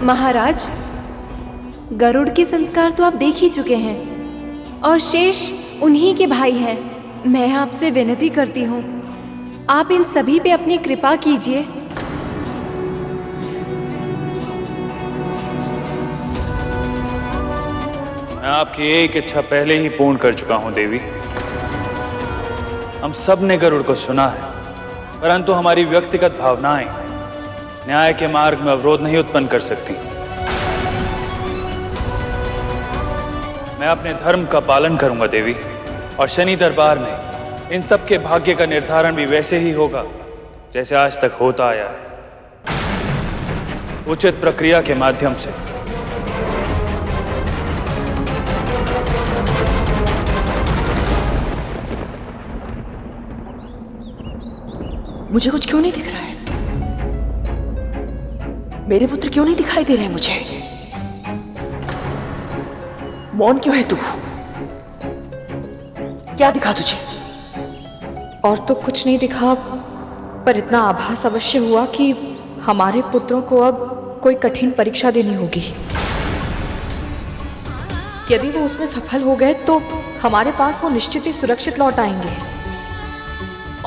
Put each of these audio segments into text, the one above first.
महाराज, गरुड़ के संस्कार तो आप देख ही चुके हैं और शेष उन्हीं के भाई हैं। मैं आपसे विनती करती हूँ, आप इन सभी पे अपनी कृपा कीजिए। मैं आपकी एक इच्छा पहले ही पूर्ण कर चुका हूं देवी। हम सब ने गरुड़ को सुना है, परंतु हमारी व्यक्तिगत भावनाएं न्याय के मार्ग में अवरोध नहीं उत्पन्न कर सकती। मैं अपने धर्म का पालन करूंगा देवी, और शनि दरबार में इन सब के भाग्य का निर्धारण भी वैसे ही होगा जैसे आज तक होता आया है, उचित प्रक्रिया के माध्यम से। मुझे कुछ क्यों नहीं दिख रहा है? मेरे पुत्र क्यों नहीं दिखाई दे रहे मुझे? मौन क्यों है तू? क्या दिखा तुझे? और तो कुछ नहीं दिखा, पर इतना आभास अवश्य हुआ कि हमारे पुत्रों को अब कोई कठिन परीक्षा देनी होगी। यदि वो उसमें सफल हो गए तो हमारे पास वो निश्चित ही सुरक्षित लौट आएंगे,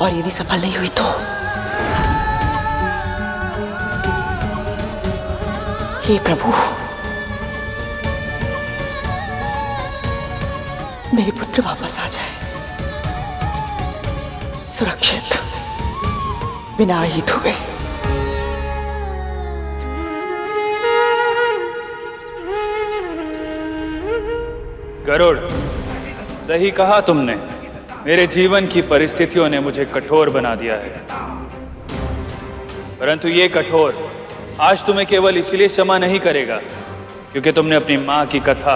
और यदि सफल नहीं हुई तो? हे प्रभु, मेरे पुत्र वापस आ जाए, सुरक्षित, बिना आहित हुए। गरुड़, सही कहा तुमने। मेरे जीवन की परिस्थितियों ने मुझे कठोर बना दिया है, परंतु ये कठोर आज तुम्हें केवल इसलिए क्षमा नहीं करेगा क्योंकि तुमने अपनी मां की कथा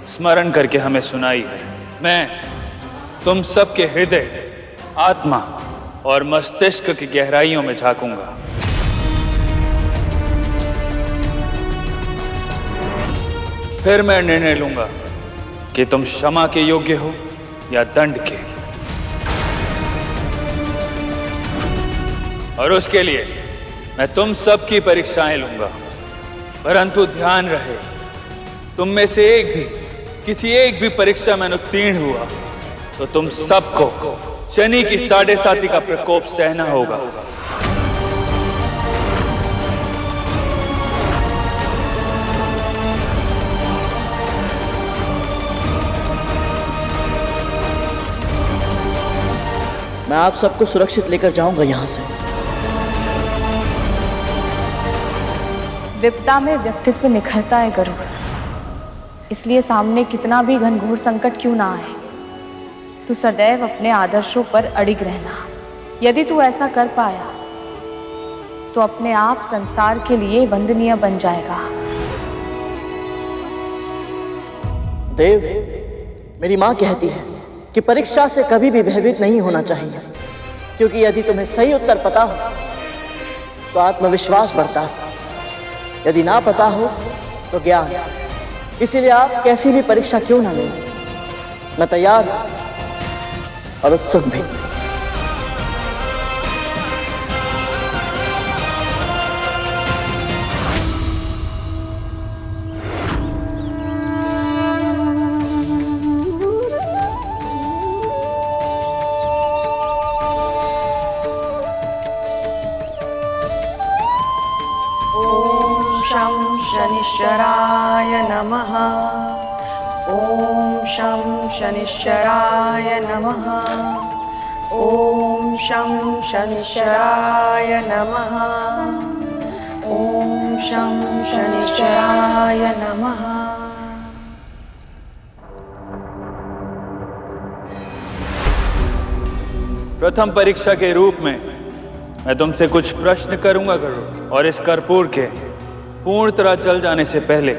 स्मरण करके हमें सुनाई है। मैं तुम सबके हृदय, आत्मा और मस्तिष्क की गहराइयों में झांकूंगा। फिर मैं निर्णय लूंगा कि तुम क्षमा के योग्य हो या दंड के, और उसके लिए मैं तुम सब की परीक्षाएं लूंगा। परंतु ध्यान रहे, तुम में से किसी एक भी परीक्षा में उत्तीर्ण हुआ तो तुम सबको शनि की 7.5 का प्रकोप सहना होगा। मैं आप सबको सुरक्षित लेकर जाऊंगा यहां से। विपदा में व्यक्तित्व निखरता है गरुड़, इसलिए सामने कितना भी घनघोर संकट क्यों ना आए, तू सदैव अपने आदर्शों पर अडिग रहना। यदि तू ऐसा कर पाया तो अपने आप संसार के लिए वंदनीय बन जाएगा। देव, मेरी मां कहती है कि परीक्षा से कभी भी भयभीत नहीं होना चाहिए, क्योंकि यदि तुम्हें सही उत्तर पता हो तो आत्मविश्वास बढ़ता है, यदि ना पता हो तो ज्ञान। इसीलिए आप कैसी भी परीक्षा क्यों ना लें, मैं तैयार हूं और उत्सुक भी। शनिश्चराय नमः। ओम शं शनिश्चराय नमः। ओम शं शनिश्चराय नमः। ओम शं शनिश्चराय नमः। प्रथम परीक्षा के रूप में मैं तुमसे कुछ प्रश्न करूंगा गरुड़, और इस कर्पूर के पूर्ण तरह जल जाने से पहले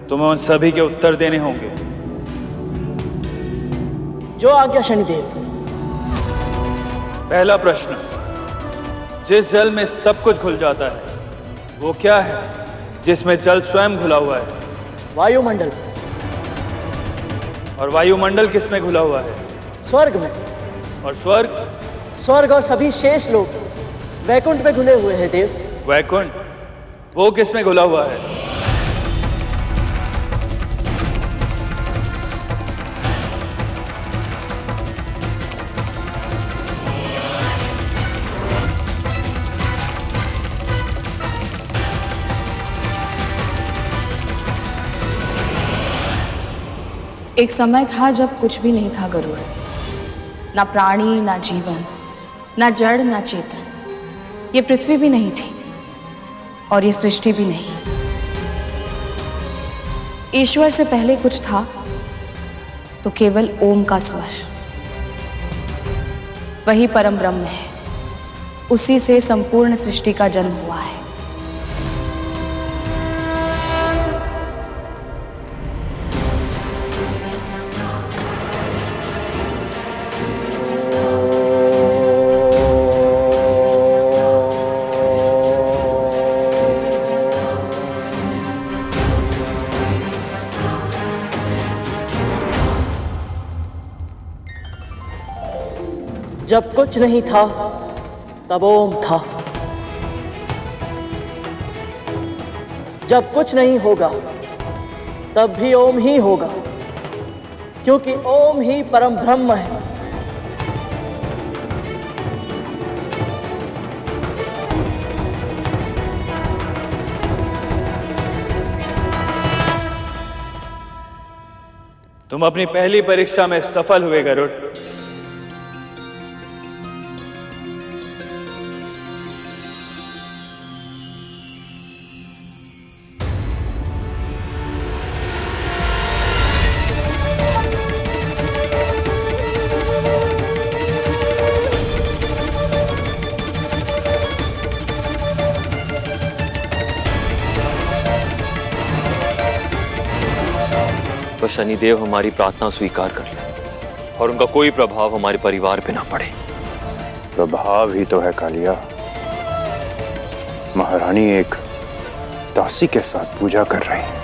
तुम्हें उन सभी के उत्तर देने होंगे। जो आज्ञा शनिदेव। पहला प्रश्न, जिस जल में सब कुछ घुल जाता है वो क्या है जिसमें जल स्वयं घुला हुआ है? वायुमंडल। और वायुमंडल किसमें घुला हुआ है? स्वर्ग में। और स्वर्ग? स्वर्ग और सभी शेष लोग वैकुंठ में घुले हुए हैं देव। वैकुंठ? वो किस में घुला हुआ है? एक समय था जब कुछ भी नहीं था गरुड़, ना प्राणी, ना जीवन, ना जड़, ना चेतन। ये पृथ्वी भी नहीं थी और ये सृष्टि भी नहीं। ईश्वर से पहले कुछ था तो केवल ओम का स्वर। वही परम ब्रह्म है, उसी से संपूर्ण सृष्टि का जन्म हुआ है। जब कुछ नहीं था तब ओम था। जब कुछ नहीं होगा तब भी ओम ही होगा, क्योंकि ओम ही परम ब्रह्म है। तुम अपनी पहली परीक्षा में सफल हुए गरुड़। तो शनिदेव हमारी प्रार्थना स्वीकार कर ले और उनका कोई प्रभाव हमारे परिवार पे ना पड़े। प्रभाव ही तो है कालिया। महारानी एक दासी के साथ पूजा कर रही है।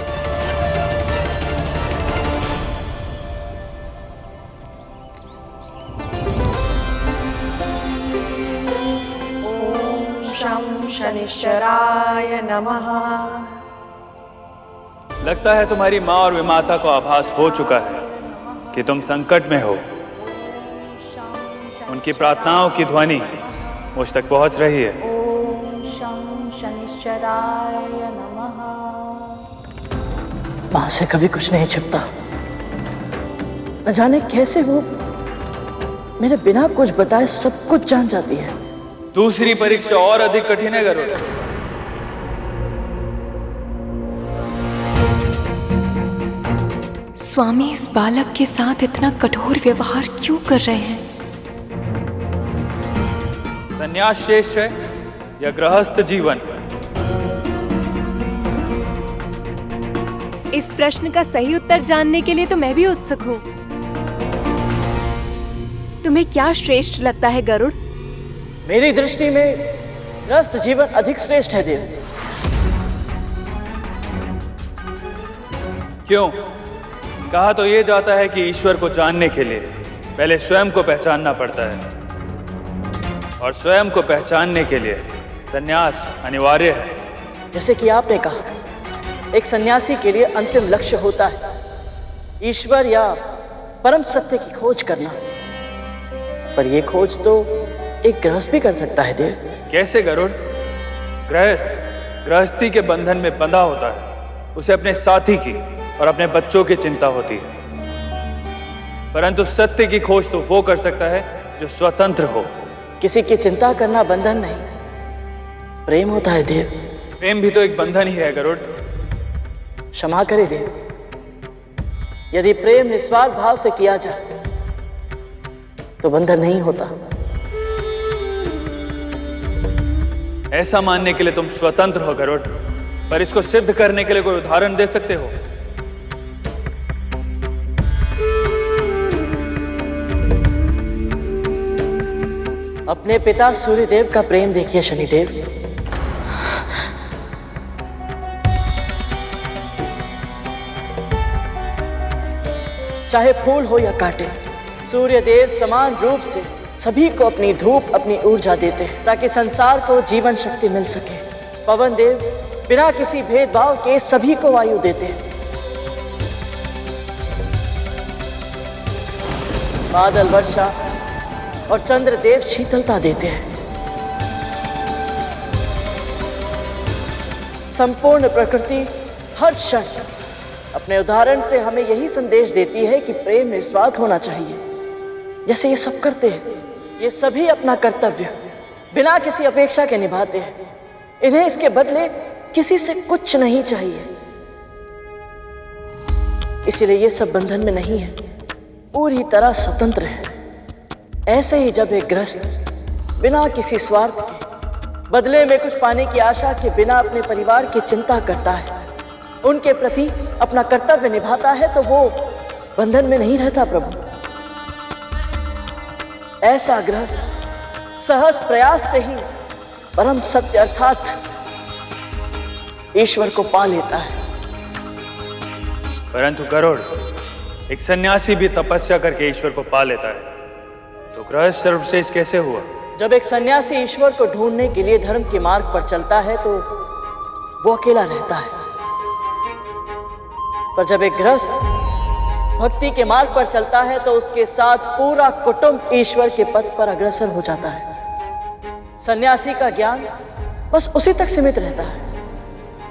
शं शनिश्चराय नमः। लगता है तुम्हारी माँ और विमाता को आभास हो चुका है कि तुम संकट में हो। उनकी प्रार्थनाओं की ध्वनि मुझ तक पहुंच रही है। ओम शं शनिश्चराय नमः। मां से कभी कुछ नहीं छिपता। न जाने कैसे वो मेरे बिना कुछ बताए सब कुछ जान जाती है। दूसरी परीक्षा और अधिक कठिन है गरुड़। स्वामी इस बालक के साथ इतना कठोर व्यवहार क्यों कर रहे हैं? संन्यास शेष है या गृहस्थ जीवन? इस प्रश्न का सही उत्तर जानने के लिए तो मैं भी उत्सुक हूँ। तुम्हें क्या श्रेष्ठ लगता है गरुड़? मेरी दृष्टि में गृहस्थ जीवन अधिक श्रेष्ठ है देव। क्यों? कहा तो यह जाता है कि ईश्वर को जानने के लिए पहले स्वयं को पहचानना पड़ता है, और स्वयं को पहचानने के लिए संन्यास अनिवार्य है। जैसे कि आपने कहा, एक सन्यासी के लिए अंतिम लक्ष्य होता है ईश्वर या परम सत्य की खोज करना। पर यह खोज तो एक गृहस्थ भी कर सकता है देव। कैसे गरुड़? गृहस्थी के बंधन में बंधा होता है। उसे अपने साथी की और अपने बच्चों की चिंता होती है, परंतु सत्य की खोज तो वो कर सकता है जो स्वतंत्र हो। किसी की चिंता करना बंधन नहीं, प्रेम होता है देव। प्रेम भी तो एक बंधन ही है गरुड़। क्षमा करे देव, यदि प्रेम निस्वार्थ भाव से किया जाए तो बंधन नहीं होता। ऐसा मानने के लिए तुम स्वतंत्र हो गरुड़, पर इसको सिद्ध करने के लिए कोई उदाहरण दे सकते हो? अपने पिता सूर्यदेव का प्रेम देखिए शनिदेव। चाहे फूल हो या कांटे, सूर्यदेव समान रूप से सभी को अपनी धूप, अपनी ऊर्जा देते हैं ताकि संसार को जीवन शक्ति मिल सके। पवन देव बिना किसी भेदभाव के सभी को वायु देते हैं। बादल वर्षा और चंद्रदेव शीतलता देते हैं। संपूर्ण प्रकृति हर क्षण अपने उदाहरण से हमें यही संदेश देती है कि प्रेम निस्वार्थ होना चाहिए। जैसे ये सब करते हैं, ये सभी अपना कर्तव्य बिना किसी अपेक्षा के निभाते हैं। इन्हें इसके बदले किसी से कुछ नहीं चाहिए, इसलिए ये सब बंधन में नहीं है, पूरी तरह स्वतंत्र है। ऐसे ही जब एक गृहस्थ बिना किसी स्वार्थ के बदले में कुछ पाने की आशा के बिना अपने परिवार की चिंता करता है, उनके प्रति अपना कर्तव्य निभाता है, तो वो बंधन में नहीं रहता प्रभु। ऐसा गृहस्थ सहज प्रयास से ही परम सत्य अर्थात ईश्वर को पा लेता है। परंतु गरुड़, एक सन्यासी भी तपस्या करके ईश्वर को पा लेता है, तो गृहस्थ सर्वश्रेष्ठ कैसे हुआ? जब एक सन्यासी ईश्वर को ढूंढने के लिए धर्म के मार्ग पर चलता है तो वो अकेला रहता है, पर जब एक गृहस्थ भक्ति के मार्ग पर चलता है तो उसके साथ पूरा कुटुंब ईश्वर के पथ पर अग्रसर हो जाता है। सन्यासी का ज्ञान बस उसी तक सीमित रहता है,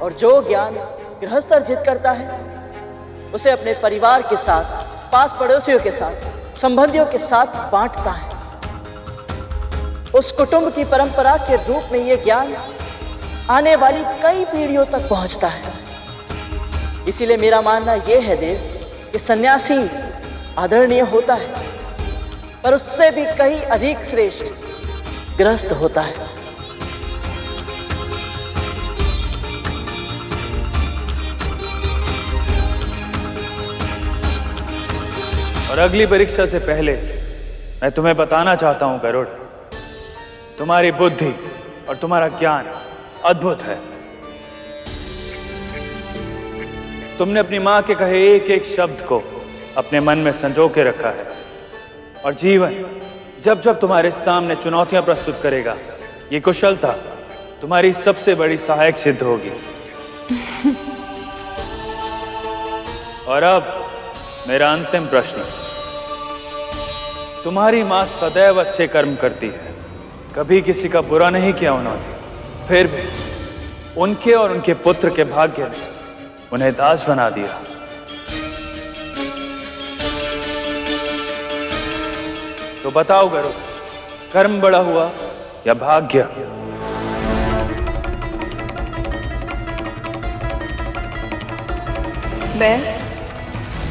और जो ज्ञान गृहस्थ अर्जित करता है उसे अपने परिवार के साथ, पास पड़ोसियों के साथ, संबंधियों के साथ बांटता है। उस कुटुंब की परंपरा के रूप में यह ज्ञान आने वाली कई पीढ़ियों तक पहुंचता है। इसीलिए मेरा मानना यह है देव कि सन्यासी आदरणीय होता है, पर उससे भी कहीं अधिक श्रेष्ठ गृहस्थ होता है। और अगली परीक्षा से पहले मैं तुम्हें बताना चाहता हूं गरुड़, तुम्हारी बुद्धि और तुम्हारा ज्ञान अद्भुत है। तुमने अपनी मां के कहे एक एक शब्द को अपने मन में संजो के रखा है, और जीवन जब जब तुम्हारे सामने चुनौतियां प्रस्तुत करेगा, ये कुशलता तुम्हारी सबसे बड़ी सहायक सिद्ध होगी। और अब मेरा अंतिम प्रश्न, तुम्हारी मां सदैव अच्छे कर्म करती है, कभी किसी का बुरा नहीं किया उन्होंने, फिर भी उनके और उनके पुत्र के भाग्य ने उन्हें दास बना दिया। तो बताओ गरुड़, कर्म बड़ा हुआ या भाग्य? मैं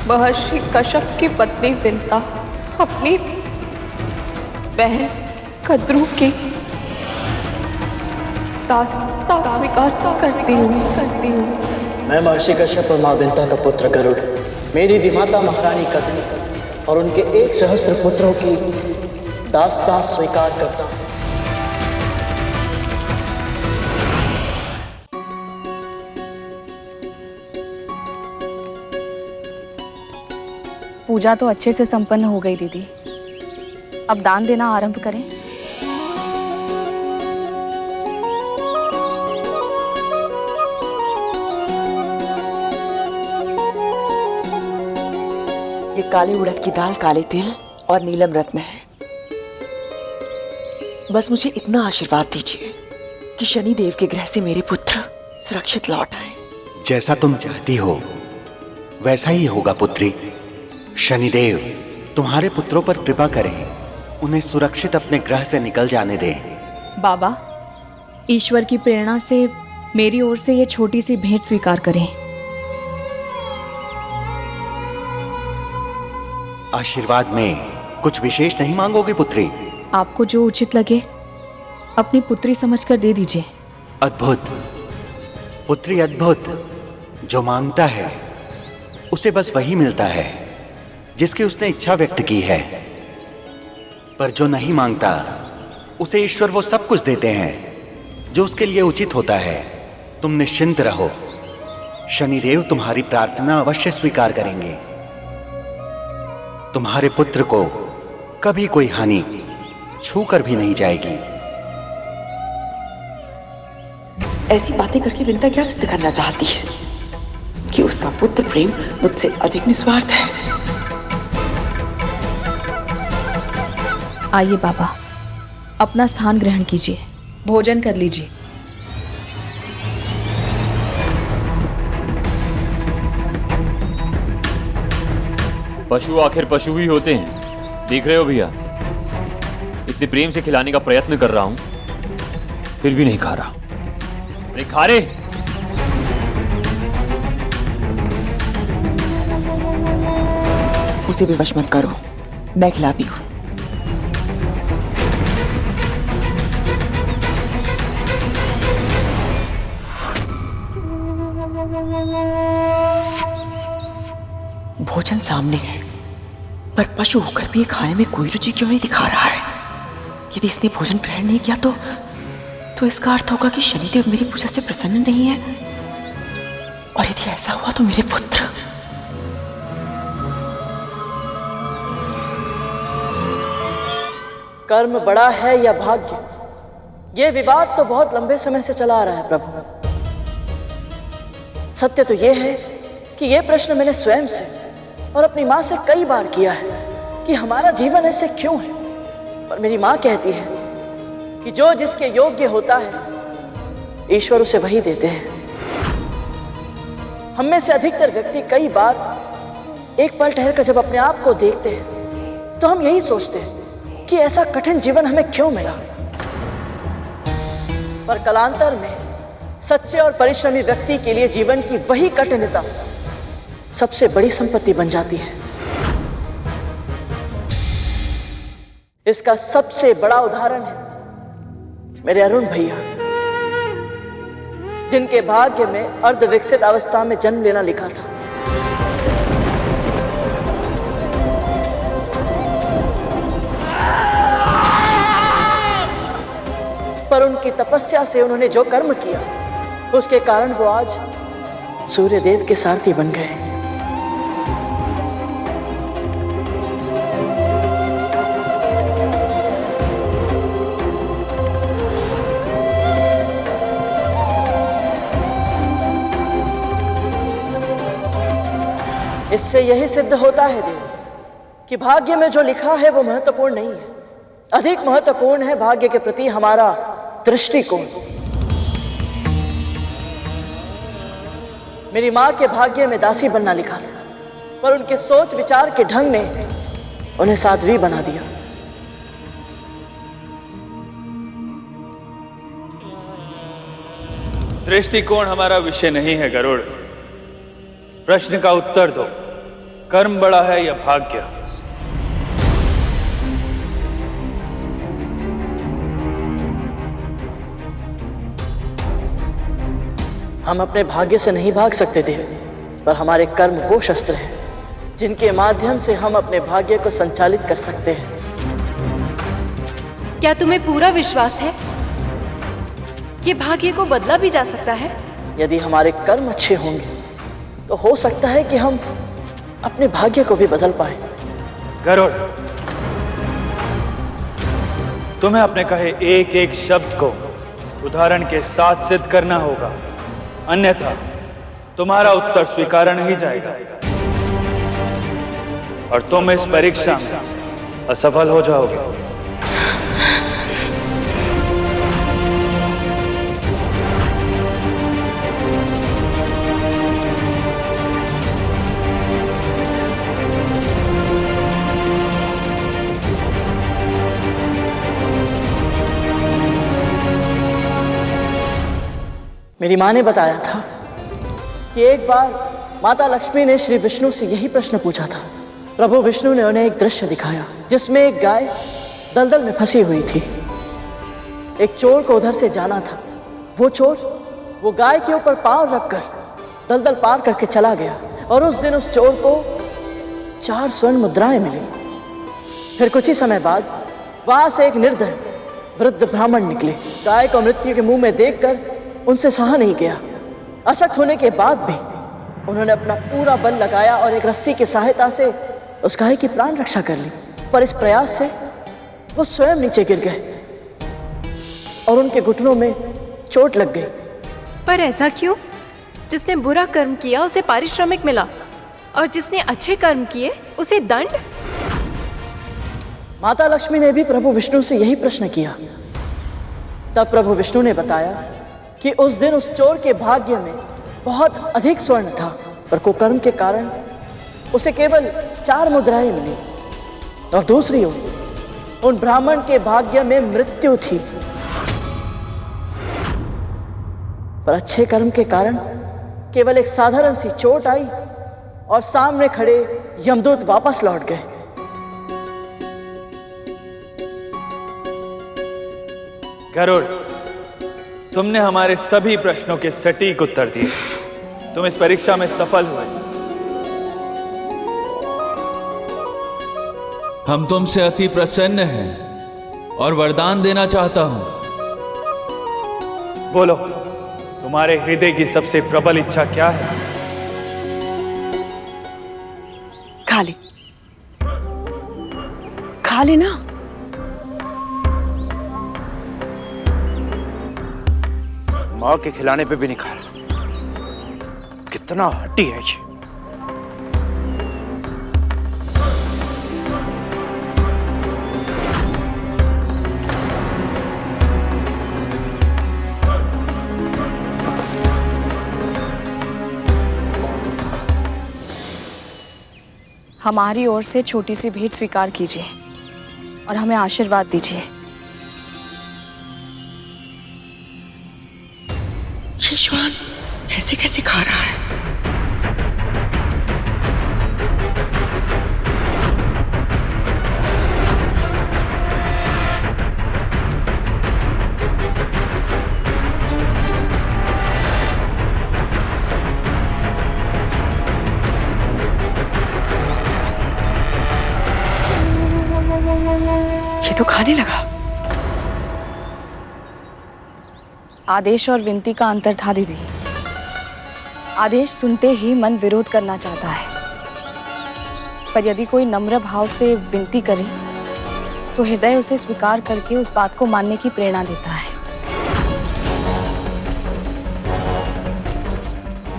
महर्षि कश्यप की पत्नी विंता अपनी बहन कद्रू की दास्ता स्वीकार करती हूँ। मैं महर्षि कश्यप और मां विंता का पुत्र गरुड़, मेरी विमाता महारानी कद्रू और उनके 1 सहस्त्र पुत्रों की दास्तां स्वीकार करता हूँ। पूजा तो अच्छे से संपन्न हो गई दीदी, अब दान देना आरंभ करें। ये काली उड़द की दाल, काले तिल और नीलम रत्न है। बस मुझे इतना आशीर्वाद दीजिए कि शनि देव के ग्रह से मेरे पुत्र सुरक्षित लौट आए। जैसा तुम चाहती हो वैसा ही होगा पुत्री। शनिदेव तुम्हारे पुत्रों पर कृपा करें, उन्हें सुरक्षित अपने ग्रह से निकल जाने दें। बाबा, ईश्वर की प्रेरणा से मेरी ओर से ये छोटी सी भेंट स्वीकार करें। आशीर्वाद में कुछ विशेष नहीं मांगोगे पुत्री? आपको जो उचित लगे अपनी पुत्री समझकर दे दीजिए। अद्भुत पुत्री, अद्भुत। जो मांगता है उसे बस वही मिलता है जिसकी उसने इच्छा व्यक्त की है, पर जो नहीं मांगता उसे ईश्वर वो सब कुछ देते हैं जो उसके लिए उचित होता है। तुम निश्चिंत रहो, शनिदेव तुम्हारी प्रार्थना अवश्य स्वीकार करेंगे। तुम्हारे पुत्र को कभी कोई हानि छू कर भी नहीं जाएगी। ऐसी बातें करके विंता क्या सिद्ध करना चाहती है? कि उसका पुत्र प्रेम मुझसे अधिक निस्वार्थ है। आइए बाबा, अपना स्थान ग्रहण कीजिए, भोजन कर लीजिए। पशु आखिर पशु ही होते हैं, देख रहे हो भैया। इतने प्रेम से खिलाने का प्रयत्न कर रहा हूं, फिर भी नहीं खा रहा। अरे खा रे। उसे विवश मत करो, मैं खिलाती हूँ। भोजन सामने है, पर पशु होकर भी ये खाने में कोई रुचि क्यों नहीं दिखा रहा है? यदि इसने भोजन ग्रहण नहीं किया तो इसका अर्थ होगा कि शनिदेव मेरी पूजा से प्रसन्न नहीं है। और यदि ऐसा हुआ तो मेरे पुत्र। कर्म बड़ा है या भाग्य, ये विवाद तो बहुत लंबे समय से चला आ रहा है प्रभु। सत्य तो ये है कि ये प्रश्न मैंने स्वयं से और अपनी माँ से कई बार किया है कि हमारा जीवन ऐसे क्यों है। पर मेरी माँ कहती है कि जो जिसके योग्य होता है ईश्वर उसे वही देते हैं। हम में से अधिकतर व्यक्ति कई बार एक पल ठहर कर जब अपने आप को देखते हैं तो हम यही सोचते हैं कि ऐसा कठिन जीवन हमें क्यों मिला। पर कालांतर में सच्चे और परिश्रमी व्यक्ति के लिए जीवन की वही कठिनता सबसे बड़ी संपत्ति बन जाती है। इसका सबसे बड़ा उदाहरण है मेरे अरुण भैया, जिनके भाग्य में अर्धविकसित अवस्था में जन्म लेना लिखा था। पर उनकी तपस्या से उन्होंने जो कर्म किया उसके कारण वो आज सूर्यदेव के सारथी बन गए। इससे यही सिद्ध होता है देव कि भाग्य में जो लिखा है वो महत्वपूर्ण नहीं है। अधिक महत्वपूर्ण है भाग्य के प्रति हमारा दृष्टिकोण। मेरी माँ के भाग्य में दासी बनना लिखा था, पर उनके सोच विचार के ढंग ने उन्हें साध्वी बना दिया। दृष्टिकोण हमारा विषय नहीं है गरुड़। प्रश्न का उत्तर दो, कर्म बड़ा है या भाग्य? हम अपने भाग्य से नहीं भाग सकते देव, पर हमारे कर्म वो शस्त्र हैं जिनके माध्यम से हम अपने भाग्य को संचालित कर सकते हैं। क्या तुम्हें पूरा विश्वास है कि भाग्य को बदला भी जा सकता है? यदि हमारे कर्म अच्छे होंगे तो हो सकता है कि हम अपने भाग्य को भी बदल पाए। गरुड़, तुम्हें अपने कहे एक एक शब्द को उदाहरण के साथ सिद्ध करना होगा, अन्यथा तुम्हारा उत्तर स्वीकार नहीं जाएगा और तुम इस परीक्षा में असफल हो जाओगे। मेरी माँ ने बताया था कि एक बार माता लक्ष्मी ने श्री विष्णु से यही प्रश्न पूछा था। प्रभु विष्णु ने उन्हें एक दृश्य दिखाया जिसमें एक गाय दलदल में फंसी हुई थी। एक चोर को उधर से जाना था। वो चोर वो गाय के ऊपर पांव रखकर दलदल पार करके चला गया और उस दिन उस चोर को 4 स्वर्ण मुद्राएं मिली। फिर कुछ ही समय बाद वहां से एक निर्धन वृद्ध ब्राह्मण निकले। गाय को मृत्यु के मुंह में देखकर उनसे सहा नहीं गया। अशक्त होने के बाद भी उन्होंने अपना पूरा बल लगाया और एक रस्सी की सहायता से उस गाय की प्राण रक्षा कर ली। पर इस प्रयास से वो स्वयं नीचे गिर गए और उनके घुटनों में चोट लग गई। पर ऐसा क्यों? जिसने बुरा कर्म किया उसे पारिश्रमिक मिला और जिसने अच्छे कर्म किए उसे दंड। माता लक्ष्मी ने भी प्रभु विष्णु से यही प्रश्न किया। तब प्रभु विष्णु ने बताया कि उस दिन उस चोर के भाग्य में बहुत अधिक स्वर्ण था, पर कुकर्म के कारण उसे केवल 4 मुद्राएं मिली और दूसरी ओर उन ब्राह्मण के भाग्य में मृत्यु थी। पर अच्छे कर्म के कारण केवल एक साधारण सी चोट आई और सामने खड़े यमदूत वापस लौट गए। गरुड़, तुमने हमारे सभी प्रश्नों के सटीक उत्तर दिए। तुम इस परीक्षा में सफल हुए। हम तुमसे अति प्रसन्न हैं और वरदान देना चाहता हूं। बोलो, तुम्हारे हृदय की सबसे प्रबल इच्छा क्या है? खा ले ना। माँ के खिलाने पे भी नहीं खा रहा। कितना हट्टी है ये। हमारी ओर से छोटी सी भेंट स्वीकार कीजिए और हमें आशीर्वाद दीजिए। ये श्वान ऐसे कैसे खा रहा है? ये तो खाने लगा। आदेश और विनती का अंतर था दीदी। आदेश सुनते ही मन विरोध करना चाहता है, पर यदि कोई नम्र भाव से विनती करे तो हृदय उसे स्वीकार करके उस बात को मानने की प्रेरणा देता है।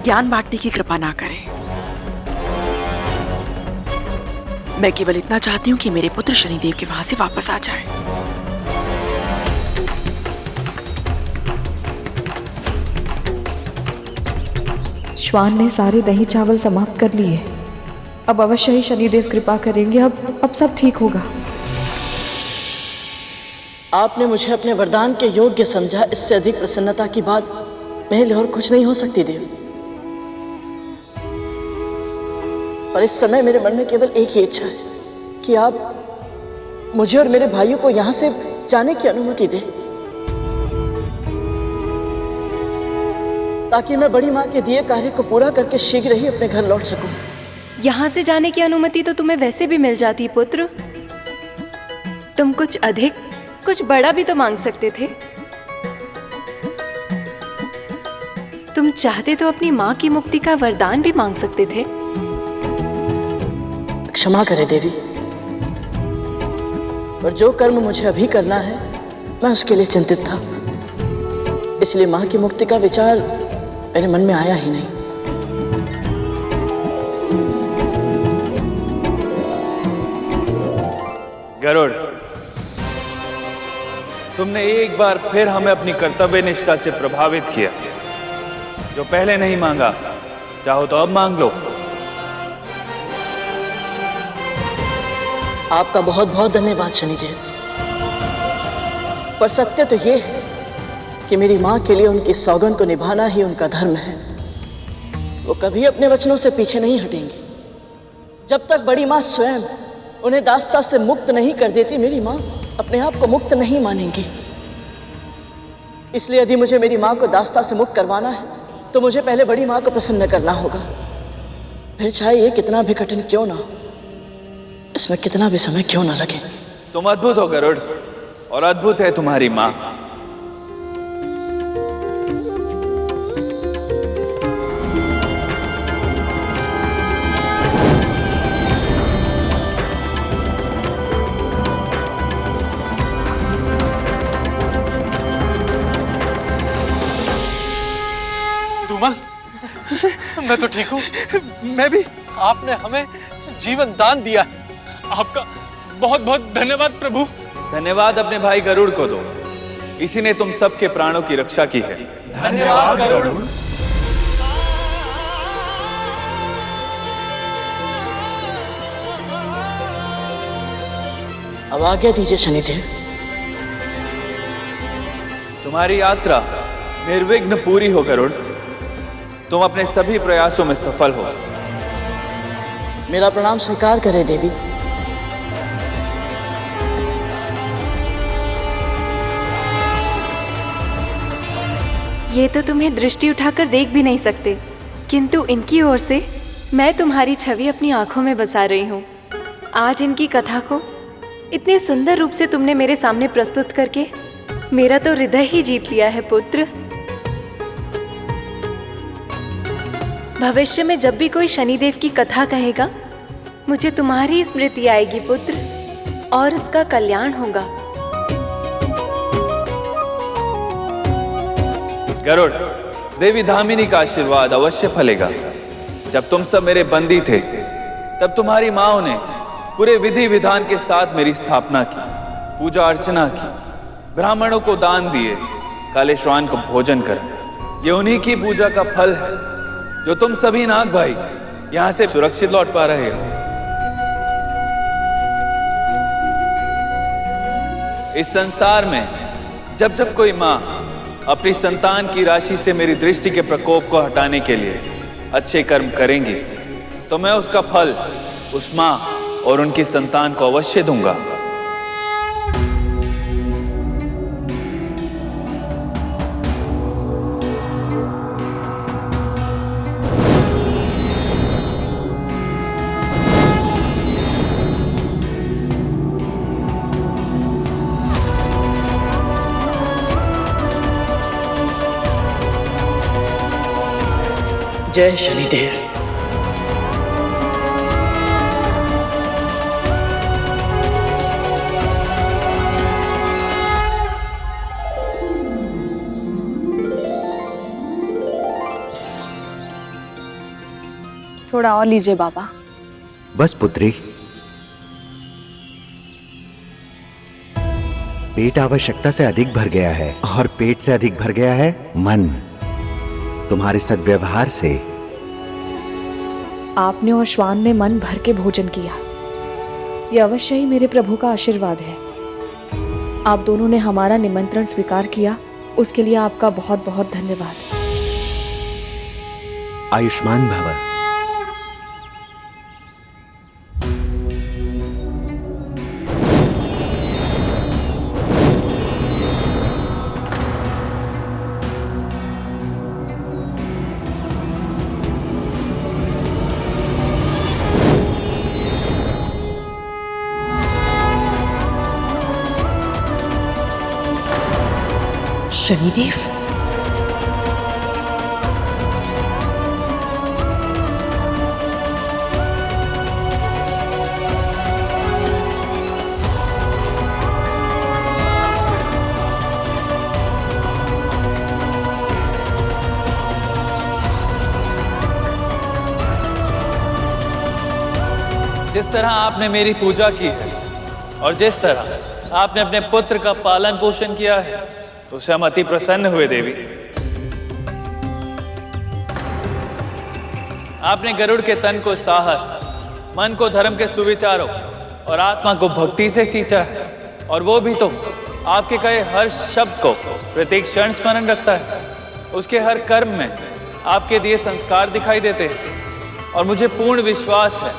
ज्ञान बांटने की कृपा ना करें। मैं केवल इतना चाहती हूँ कि मेरे पुत्र शनिदेव के वहां से वापस आ जाए। श्वान ने सारे दही चावल समाप्त कर लिए। अब अवश्य ही शनिदेव कृपा करेंगे। अब सब ठीक होगा। आपने मुझे अपने वरदान के योग्य समझा। इससे अधिक प्रसन्नता की बात मेरे लिए और कुछ नहीं हो सकती देवी। पर इस समय मेरे मन में केवल एक ही इच्छा है कि आप मुझे और मेरे भाइयों को यहां से जाने की अनुमति दें, ताकि मैं बड़ी माँ के दिए कार्य को पूरा करके शीघ्र ही अपने घर लौट सकूं। यहाँ से जाने की अनुमति तो तुम्हें वैसे भी मिल जाती पुत्र। तुम कुछ अधिक, कुछ बड़ा भी तो मांग सकते थे। तुम चाहते तो अपनी माँ की मुक्ति का वरदान भी मांग सकते थे। क्षमा करें देवी, पर जो कर्म मुझे अभी करना है मैं उसके लिए चिंतित था, इसलिए माँ की मुक्ति का विचार मेरे मन में आया ही नहीं। गरुड़, तुमने एक बार फिर हमें अपनी कर्तव्य निष्ठा से प्रभावित किया। जो पहले नहीं मांगा, चाहो तो अब मांग लो। आपका बहुत बहुत धन्यवाद शनिदेव। पर सत्य तो ये है कि मेरी माँ के लिए उनकी सौगंध को निभाना ही उनका धर्म है। वो कभी अपने वचनों से पीछे नहीं हटेंगी। जब तक बड़ी माँ स्वयं उन्हें दास्ता से मुक्त नहीं कर देती, मेरी माँ अपने आप को मुक्त नहीं मानेंगी। इसलिए यदि मुझे मेरी माँ को दास्ता से मुक्त करवाना है तो मुझे पहले बड़ी माँ को प्रसन्न करना होगा। फिर चाहे ये कितना भी कठिन क्यों ना हो, इसमें कितना भी समय क्यों ना लगे। तुम अद्भुत हो गरुड़, और अद्भुत है तुम्हारी माँ। मैं तो ठीक हूँ। मैं भी। आपने हमें जीवन दान दिया। आपका बहुत बहुत धन्यवाद प्रभु। धन्यवाद अपने भाई गरुड़ को दो, इसी ने तुम सबके प्राणों की रक्षा की है। धन्यवाद गरुड़। अब आज्ञा दीजिए शनिदेव। तुम्हारी यात्रा निर्विघ्न पूरी हो गरुड़। तुम अपने सभी प्रयासों में सफल हो। मेरा प्रणाम स्वीकार करें देवी। ये तो तुम्हें दृष्टि उठाकर देख भी नहीं सकते, किंतु इनकी ओर से मैं तुम्हारी छवि अपनी आंखों में बसा रही हूँ। आज इनकी कथा को इतने सुंदर रूप से तुमने मेरे सामने प्रस्तुत करके मेरा तो हृदय ही जीत लिया है पुत्र। भविष्य में जब भी कोई शनिदेव की कथा कहेगा, मुझे तुम्हारी स्मृति आएगी पुत्र, और उसका कल्याण होगा। गरुड़, देवी धामिनी का आशीर्वाद अवश्य फलेगा। जब तुम सब मेरे बंदी थे, तब तुम्हारी माओ ने पूरे विधि विधान के साथ मेरी स्थापना की, पूजा अर्चना की, ब्राह्मणों को दान दिए, काले श्वान को भोजन कर। ये उन्हीं की पूजा का फल है जो तुम सभी नाग भाई यहां से सुरक्षित लौट पा रहे हो। इस संसार में जब जब कोई मां अपनी संतान की राशि से मेरी दृष्टि के प्रकोप को हटाने के लिए अच्छे कर्म करेंगी, तो मैं उसका फल उस मां और उनकी संतान को अवश्य दूंगा। जय शनिदेव। थोड़ा और लीजिए बाबा। बस पुत्री, पेट आवश्यकता से अधिक भर गया है, और पेट से अधिक भर गया है मन। तुम्हारे सद्व्यवहार से आपने और श्वान ने मन भर के भोजन किया। यह अवश्य ही मेरे प्रभु का आशीर्वाद है। आप दोनों ने हमारा निमंत्रण स्वीकार किया, उसके लिए आपका बहुत बहुत धन्यवाद। आयुष्मान भव। शनिदेव, जिस तरह आपने मेरी पूजा की है और जिस तरह आपने अपने पुत्र का पालन पोषण किया है, तो उससे हम अति प्रसन्न हुए देवी। आपने गरुड़ के तन को साहस, मन को धर्म के सुविचारों और आत्मा को भक्ति से सींचा है, और वो भी तो आपके कहे हर शब्द को प्रत्येक क्षण स्मरण रखता है। उसके हर कर्म में आपके दिए संस्कार दिखाई देते हैं, और मुझे पूर्ण विश्वास है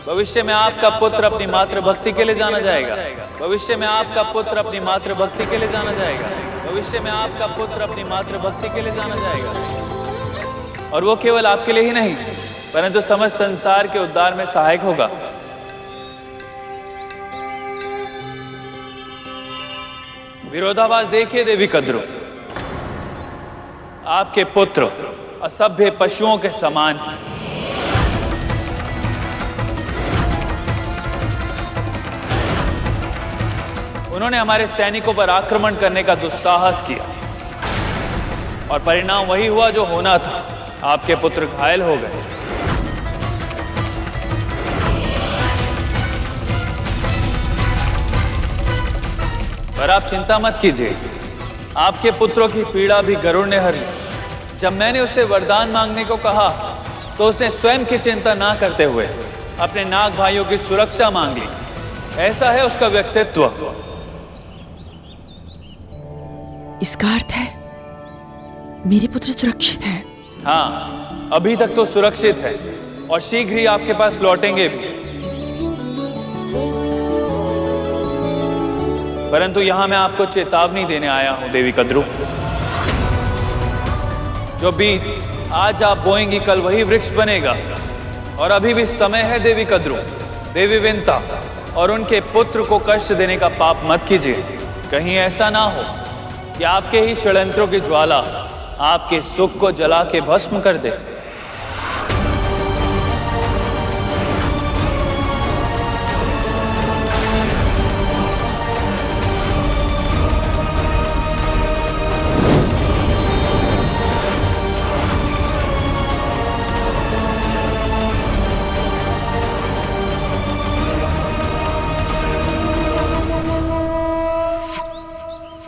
भविष्य में आपका पुत्र अपनी मातृभक्ति के लिए जाना जाएगा। भविष्य में आपका पुत्र अपनी मातृभक्ति के लिए जाना जाएगा। भविष्य में आपका पुत्र अपनी मातृभक्ति के लिए जाना जाएगा, और वो केवल आपके लिए ही नहीं, परंतु समस्त संसार के उद्धार में सहायक होगा। विरोधाभास देखिए देवी कद्रू, आपके पुत्र असभ्य पशुओं के समान हैं। उन्होंने हमारे सैनिकों पर आक्रमण करने का दुस्साहस किया, और परिणाम वही हुआ जो होना था। आपके पुत्र घायल हो गए। पर आप चिंता मत कीजिए, आपके पुत्रों की पीड़ा भी गरुड़ ने हर ली। जब मैंने उससे वरदान मांगने को कहा तो उसने स्वयं की चिंता ना करते हुए अपने नाग भाइयों की सुरक्षा मांग ली। ऐसा है उसका व्यक्तित्व। इसका अर्थ है मेरे पुत्र सुरक्षित हैं। हाँ, अभी तक तो सुरक्षित है और शीघ्र ही आपके पास लौटेंगे भी। परंतु यहां मैं आपको चेतावनी देने आया हूं देवी कद्रू। जो बीज आज आप बोएंगी कल वही वृक्ष बनेगा। और अभी भी समय है देवी कद्रू। देवी विंता और उनके पुत्र को कष्ट देने का पाप मत कीजिए। कहीं ऐसा ना हो कि आपके ही षड्यंत्रों की ज्वाला आपके सुख को जला के भस्म कर दे।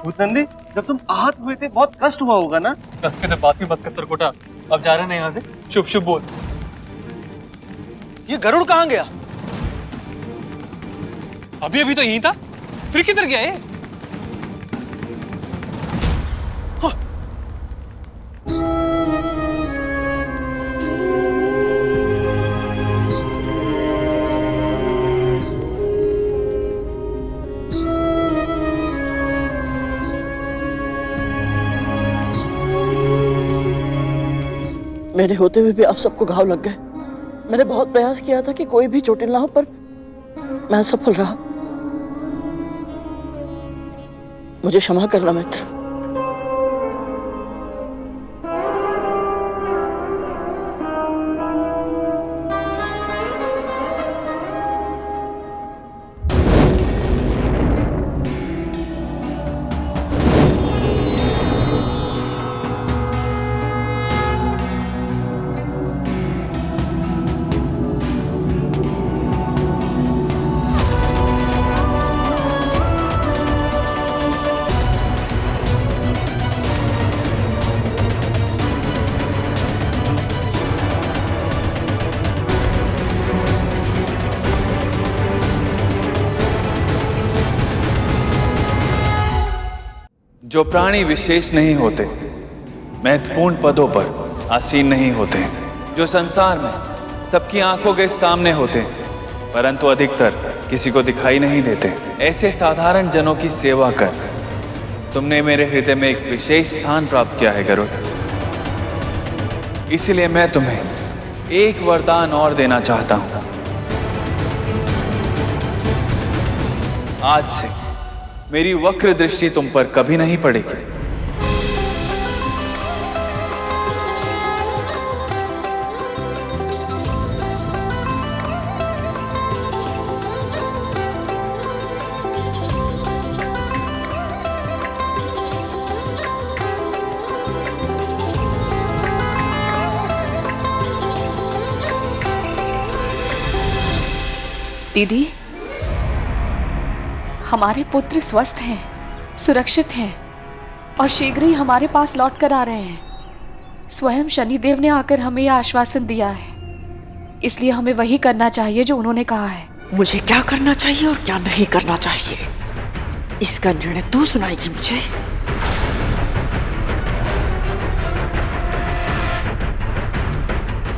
भूतनंदी, जब तुम आहत हुए थे बहुत कष्ट हुआ होगा ना? कष्ट की बात ही मत कर तरकोटा। अब जा रहे हैं यहाँ से। शुभ शुभ बोल। ये गरुड़ कहाँ गया? अभी अभी तो यहीं था, फिर किधर गया ये? मेरे होते हुए भी आप सबको घाव लग गए। मैंने बहुत प्रयास किया था कि कोई भी चोटिल ना हो, पर मैं असफल रहा। मुझे क्षमा करना मित्र। जो प्राणी विशेष नहीं होते, महत्वपूर्ण पदों पर आसीन नहीं होते, जो संसार में सबकी आंखों के सामने होते परंतु अधिकतर किसी को दिखाई नहीं देते, ऐसे साधारण जनों की सेवा कर तुमने मेरे हृदय में एक विशेष स्थान प्राप्त किया है गरुड़। इसलिए मैं तुम्हें एक वरदान और देना चाहता हूं। आज से मेरी वक्र दृष्टि तुम पर कभी नहीं पड़ेगी। दीदी, हमारे पुत्र स्वस्थ हैं, सुरक्षित हैं और शीघ्र ही हमारे पास लौट कर आ रहे हैं। स्वयं शनिदेव ने आकर हमें यह आश्वासन दिया है, इसलिए हमें वही करना चाहिए जो उन्होंने कहा है। मुझे क्या करना चाहिए और क्या नहीं करना चाहिए, इसका निर्णय तू सुनाएगी मुझे।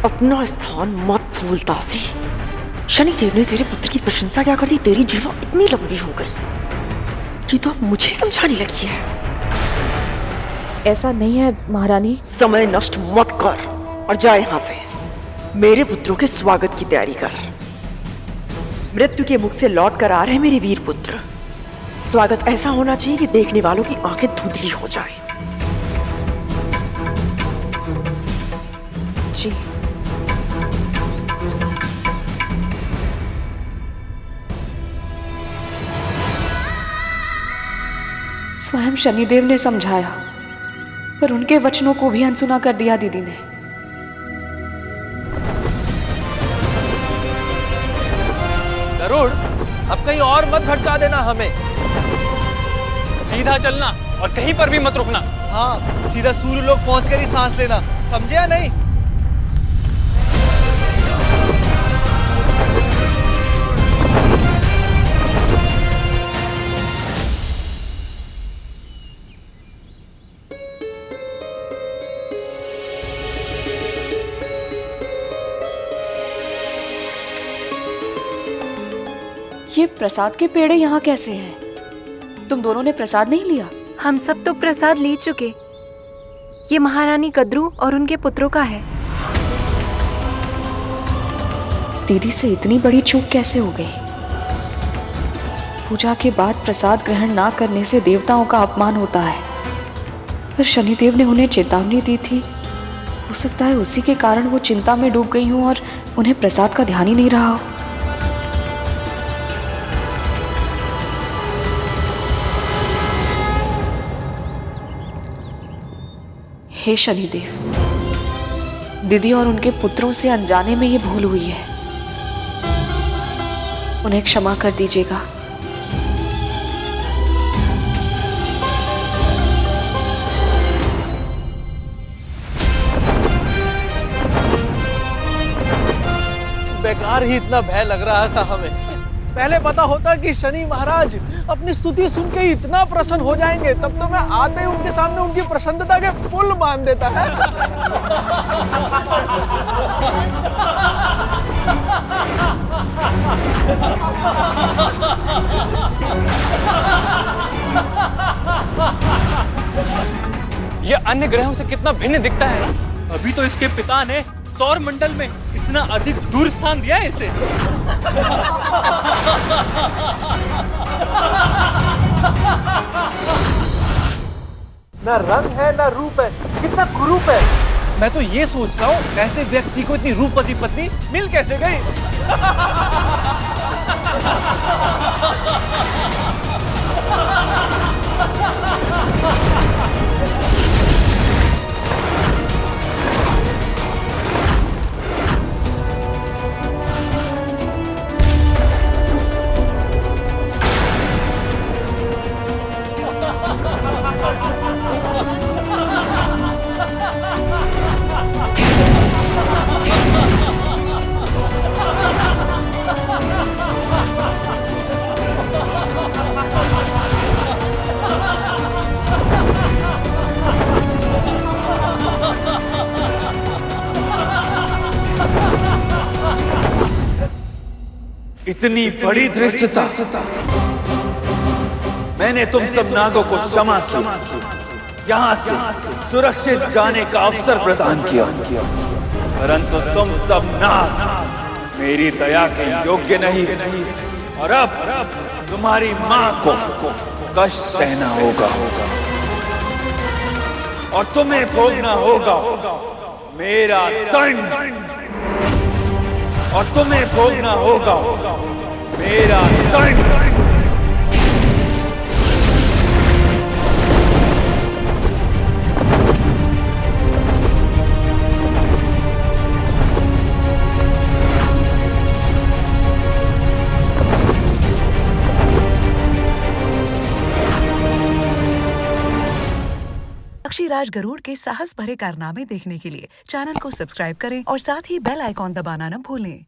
अपना स्थान मत भूल दासी। शनिदेव ने तेरे पुत्र की प्रशंसा क्या कर दी, तेरी जीवा इतनी लंबी हो गई कि तो अब मुझे समझाने लगी है। ऐसा नहीं है महारानी। समय नष्ट मत कर और जा यहां से। मेरे पुत्रों के स्वागत की तैयारी कर। मृत्यु के मुख से लौट कर आ रहे मेरे वीर पुत्र। स्वागत ऐसा होना चाहिए कि देखने वालों की आंखें धुंधली हो जाए। जी। स्वयं शनिदेव ने समझाया, पर उनके वचनों को भी अनसुना कर दिया दीदी ने। गरुड़, अब कहीं और मत भटका देना हमें। सीधा चलना और कहीं पर भी मत रुकना। हाँ, सीधा सूर्य लोग पहुंचकर ही सांस लेना, समझे या नहीं? ये प्रसाद के पेड़े यहाँ कैसे हैं? तुम दोनों ने प्रसाद नहीं लिया? हम सब तो प्रसाद ले चुके। ये महारानी कद्रू और उनके पुत्रों का है। दीदी से इतनी बड़ी चूक कैसे हो गई? पूजा के बाद प्रसाद ग्रहण ना करने से देवताओं का अपमान होता है। पर शनिदेव ने उन्हें चेतावनी दी थी। हो सकता है उसी के कारण वो चिंता में डूब गई हूँ और उन्हें प्रसाद का ध्यान ही नहीं रहा हो। हे शनिदेव, दीदी और उनके पुत्रों से अनजाने में ये भूल हुई है, उन्हें क्षमा कर दीजिएगा। बेकार ही इतना भय लग रहा था हमें। पहले पता होता कि शनि महाराज अपनी स्तुति सुन के इतना प्रसन्न हो जाएंगे, तब तो मैं आते ही उनके सामने उनकी प्रसन्नता के पुल बांध देता है। ये अन्य ग्रहों से कितना भिन्न दिखता है। अभी तो इसके पिता ने सौर मंडल में इतना अधिक दूर स्थान दिया है इसे। ना रंग है ना रूप है, कितना कुरूप है। मैं तो ये सोच रहा हूँ ऐसे व्यक्ति को इतनी रूपवती पत्नी मिल कैसे गई। इतनी बड़ी धृष्टता। मैंने तुम सब नागों को क्षमा किया, यहाँ से सुरक्षित जाने का अवसर प्रदान किया, परंतु तुम सब नाग मेरी दया के योग्य नहीं, और अब तुम्हारी माँ को कष्ट सहना होगा और तुम्हें भोगना होगा मेरा दंड, और तुम्हें भोगना होगा मेरा दंड। पक्षीराज गरुड़ के साहस भरे कारनामे देखने के लिए चैनल को सब्सक्राइब करें और साथ ही बेल आइकॉन दबाना न भूलें।